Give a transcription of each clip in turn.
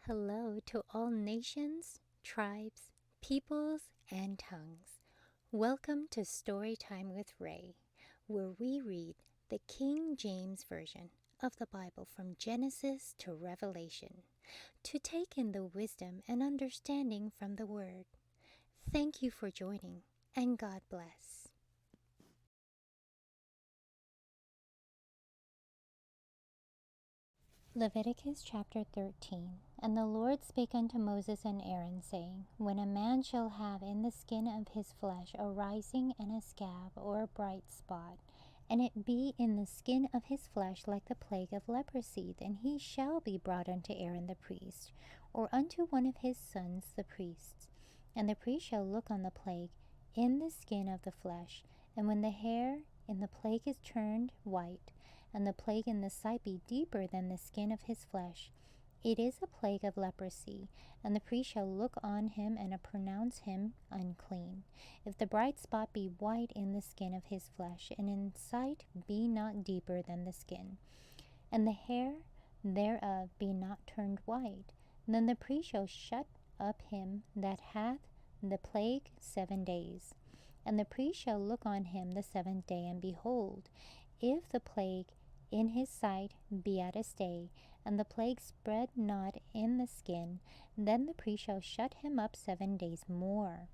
Hello to all nations, tribes, peoples, and tongues. Welcome to Storytime with Ray, where we read the King James Version of the Bible from Genesis to Revelation, to take in the wisdom and understanding from the Word. Thank you for joining, and God bless. Leviticus chapter 13. And the Lord spake unto Moses and Aaron, saying, When a man shall have in the skin of his flesh a rising and a scab or a bright spot, and it be in the skin of his flesh like the plague of leprosy, then he shall be brought unto Aaron the priest, or unto one of his sons the priests. And the priest shall look on the plague in the skin of the flesh, and when the hair in the plague is turned white, and the plague in the sight be deeper than the skin of his flesh, it is a plague of leprosy, and the priest shall look on him and pronounce him unclean. If the bright spot be white in the skin of his flesh, and in sight be not deeper than the skin, and the hair thereof be not turned white, then the priest shall shut up him that hath the plague 7 days. And the priest shall look on him the 7th day, and behold, if the plague in his sight be at a stay, and the plague spread not in the skin, then the priest shall shut him up 7 days more.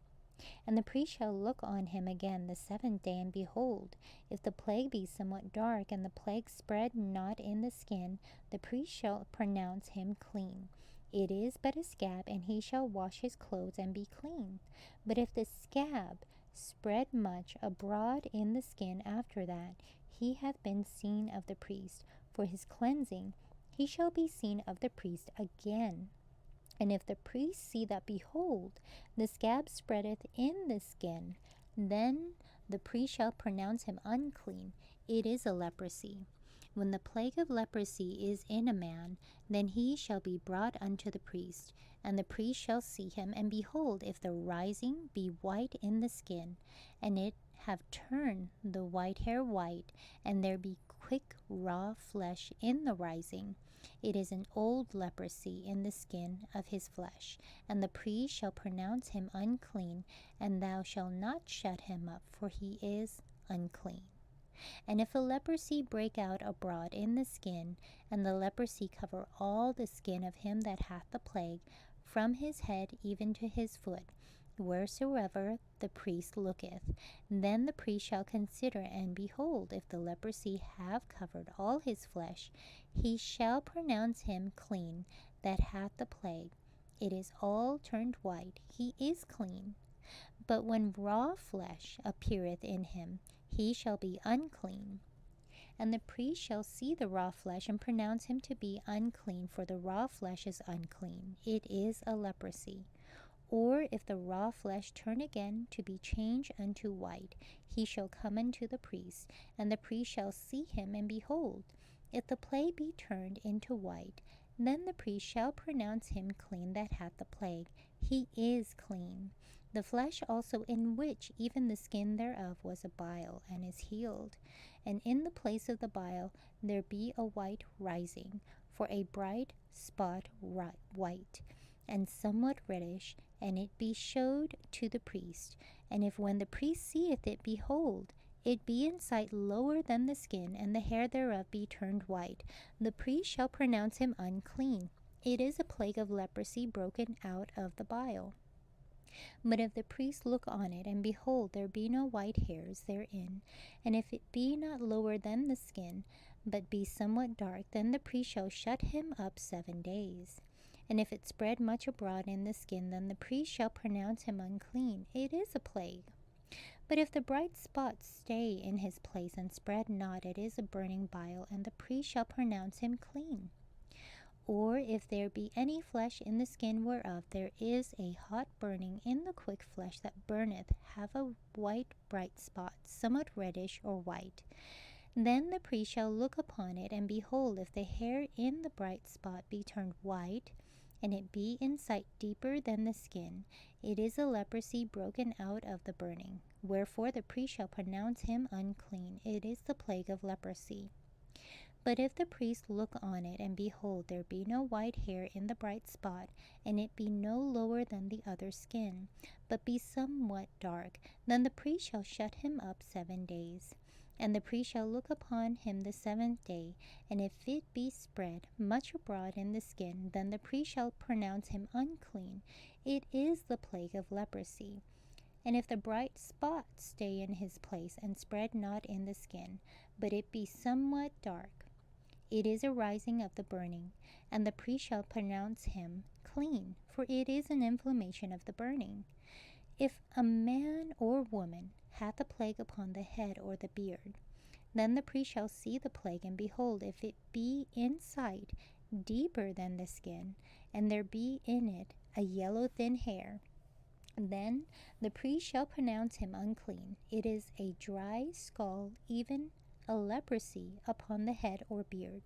And the priest shall look on him again the 7th day, and behold, if the plague be somewhat dark, and the plague spread not in the skin, the priest shall pronounce him clean. It is but a scab, and he shall wash his clothes and be clean. But if the scab spread much abroad in the skin after that, he hath been seen of the priest. For his cleansing he shall be seen of the priest again. And if the priest see that, behold, the scab spreadeth in the skin, then the priest shall pronounce him unclean. It is a leprosy. When the plague of leprosy is in a man, then he shall be brought unto the priest, and the priest shall see him, and behold, if the rising be white in the skin, and it have turned the white hair white, and there be quick raw flesh in the rising, it is an old leprosy in the skin of his flesh, and the priest shall pronounce him unclean, and thou shalt not shut him up, for he is unclean. And if a leprosy break out abroad in the skin, and the leprosy cover all the skin of him that hath the plague, from his head even to his foot, wheresoever the priest looketh, then the priest shall consider, and behold, if the leprosy have covered all his flesh, he shall pronounce him clean that hath the plague. It is all turned white, he is clean. But when raw flesh appeareth in him, he shall be unclean. And the priest shall see the raw flesh, and pronounce him to be unclean, for the raw flesh is unclean. It is a leprosy. Or if the raw flesh turn again to be changed unto white, he shall come unto the priest, and the priest shall see him, and behold, if the plague be turned into white, then the priest shall pronounce him clean that hath the plague. He is clean. The flesh also in which even the skin thereof was a bile, and is healed. And in the place of the bile there be a white rising, for a bright spot white, and somewhat reddish, and it be showed to the priest. And if when the priest seeth it, behold, it be in sight lower than the skin, and the hair thereof be turned white, the priest shall pronounce him unclean. It is a plague of leprosy broken out of the bile. But if the priest look on it, and behold, there be no white hairs therein, and if it be not lower than the skin, but be somewhat dark, then the priest shall shut him up 7 days. And if it spread much abroad in the skin, then the priest shall pronounce him unclean. It is a plague. But if the bright spot stay in his place, and spread not, it is a burning bile, and the priest shall pronounce him clean. Or if there be any flesh in the skin whereof there is a hot burning in the quick flesh that burneth, have a white bright spot, somewhat reddish or white, then the priest shall look upon it, and behold, if the hair in the bright spot be turned white, and it be in sight deeper than the skin, it is a leprosy broken out of the burning. Wherefore the priest shall pronounce him unclean. It is the plague of leprosy. But if the priest look on it, and behold, there be no white hair in the bright spot, and it be no lower than the other skin, but be somewhat dark, then the priest shall shut him up 7 days. And the priest shall look upon him the 7th day, and if it be spread much abroad in the skin, then the priest shall pronounce him unclean. It is the plague of leprosy. And if the bright spot stay in his place, and spread not in the skin, but it be somewhat dark, it is a rising of the burning, and the priest shall pronounce him clean, for it is an inflammation of the burning. If a man or woman hath a plague upon the head or the beard, then the priest shall see the plague, and behold, if it be in sight deeper than the skin, and there be in it a yellow thin hair, then the priest shall pronounce him unclean. It is a dry scald, even a leprosy upon the head or beard.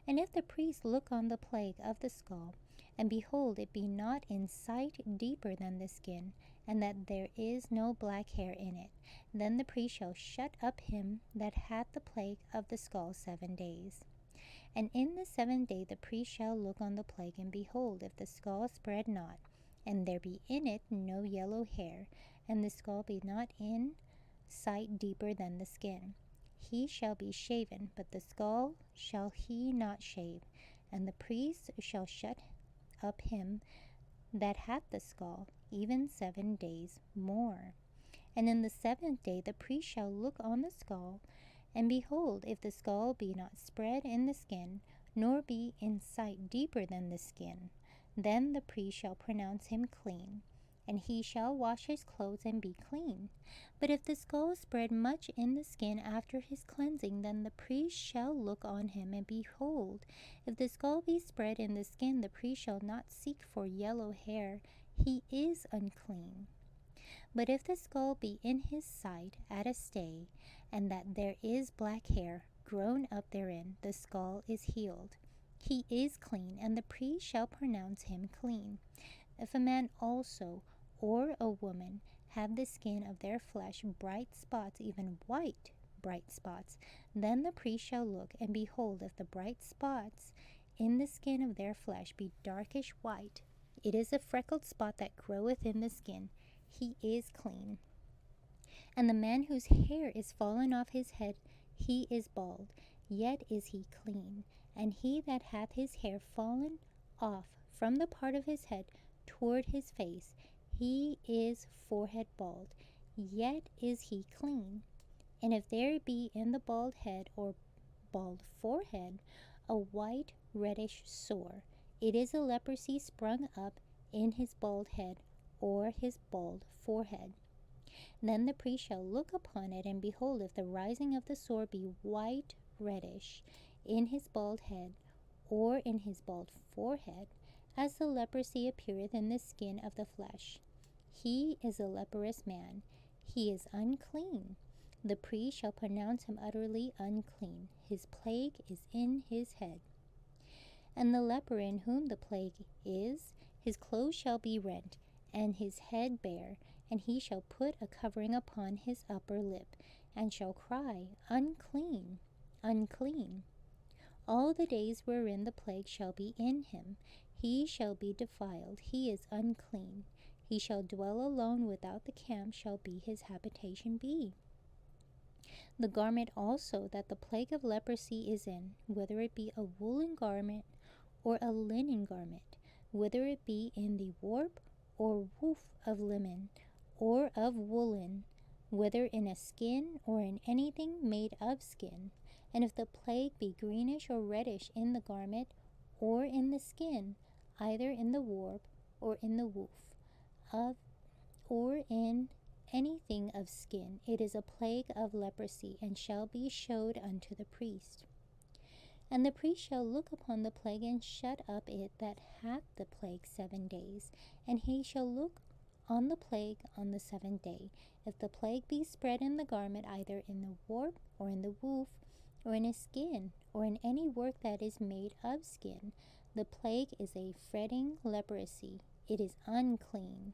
And if the priest look on the plague of the skull, and behold, it be not in sight deeper than the skin, and that there is no black hair in it, then the priest shall shut up him that hath the plague of the skull 7 days. And in the 7th day the priest shall look on the plague, and behold, if the skull spread not, and there be in it no yellow hair, and the skull be not in sight deeper than the skin, he shall be shaven, but the skull shall he not shave. And the priest shall shut up him that hath the skull, even 7 days more. And in the 7th day the priest shall look on the skull, and behold, if the skull be not spread in the skin, nor be in sight deeper than the skin, then the priest shall pronounce him clean, and he shall wash his clothes and be clean. But if the skull spread much in the skin after his cleansing, then the priest shall look on him, and behold, if the skull be spread in the skin, the priest shall not seek for yellow hair, he is unclean. But if the skull be in his sight at a stay, and that there is black hair grown up therein, the skull is healed. He is clean, and the priest shall pronounce him clean. If a man also or a woman have the skin of their flesh bright spots, even white bright spots, then the priest shall look, and behold, if the bright spots in the skin of their flesh be darkish white, it is a freckled spot that groweth in the skin, he is clean. And the man whose hair is fallen off his head, he is bald, yet is he clean. And he that hath his hair fallen off from the part of his head toward his face, he is forehead bald, yet is he clean. And if there be in the bald head or bald forehead a white reddish sore, it is a leprosy sprung up in his bald head or his bald forehead. Then the priest shall look upon it, and behold, if the rising of the sore be white reddish in his bald head or in his bald forehead, as the leprosy appeareth in the skin of the flesh, he is a leprous man, he is unclean. The priest shall pronounce him utterly unclean, his plague is in his head. And the leper in whom the plague is, his clothes shall be rent, and his head bare, and he shall put a covering upon his upper lip, and shall cry, Unclean, unclean. All the days wherein the plague shall be in him, he shall be defiled, he is unclean. He shall dwell alone without the camp, shall be his habitation be. The garment also that the plague of leprosy is in, whether it be a woolen garment or a linen garment, whether it be in the warp or woof of linen or of woolen, whether in a skin or in anything made of skin, and if the plague be greenish or reddish in the garment or in the skin, either in the warp or in the woof of, or in anything of skin, it is a plague of leprosy, and shall be showed unto the priest. And the priest shall look upon the plague, and shut up it that hath the plague 7 days, and he shall look on the plague on the 7th day. If the plague be spread in the garment, either in the warp or in the woof, or in a skin, or in any work that is made of skin, the plague is a fretting leprosy, it is unclean.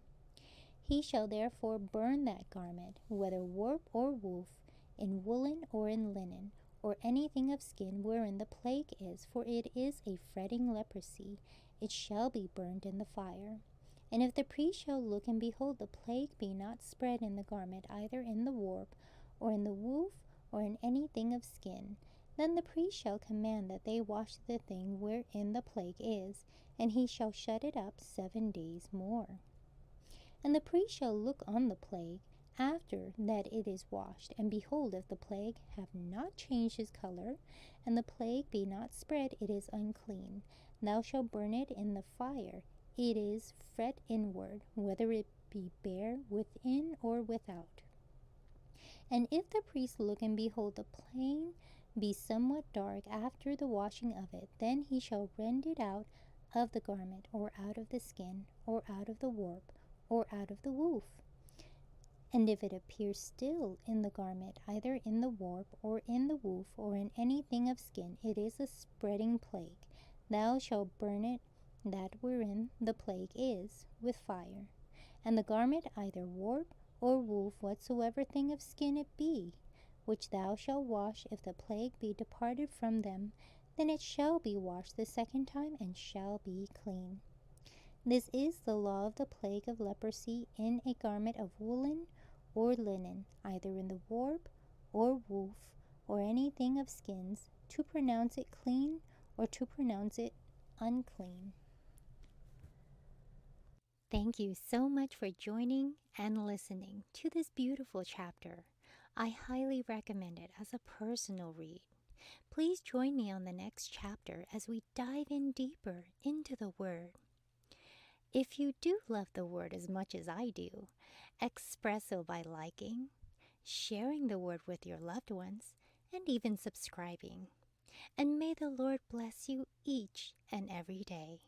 He shall therefore burn that garment, whether warp or woof, in woolen or in linen, or anything of skin wherein the plague is, for it is a fretting leprosy, it shall be burned in the fire. And if the priest shall look and behold the plague be not spread in the garment, either in the warp, or in the woof, or in anything of skin, then the priest shall command that they wash the thing wherein the plague is, and he shall shut it up 7 days more. And the priest shall look on the plague after that it is washed, and behold, if the plague have not changed his color, and the plague be not spread, it is unclean. Thou shalt burn it in the fire. It is fret inward, whether it be bare within or without. And if the priest look and behold the plain be somewhat dark after the washing of it, then he shall rend it out of the garment, or out of the skin, or out of the warp, or out of the woof. And if it appear still in the garment, either in the warp, or in the woof, or in anything of skin, it is a spreading plague. Thou shalt burn it that wherein the plague is with fire. And the garment, either warp or woof, whatsoever thing of skin it be, which thou shalt wash, if the plague be departed from them, then it shall be washed the second time, and shall be clean. This is the law of the plague of leprosy in a garment of woolen or linen, either in the warp or woof, or anything of skins, to pronounce it clean or to pronounce it unclean. Thank you so much for joining and listening to this beautiful chapter. I highly recommend it as a personal read. Please join me on the next chapter as we dive in deeper into the Word. If you do love the Word as much as I do, express so by liking, sharing the Word with your loved ones, and even subscribing. And may the Lord bless you each and every day.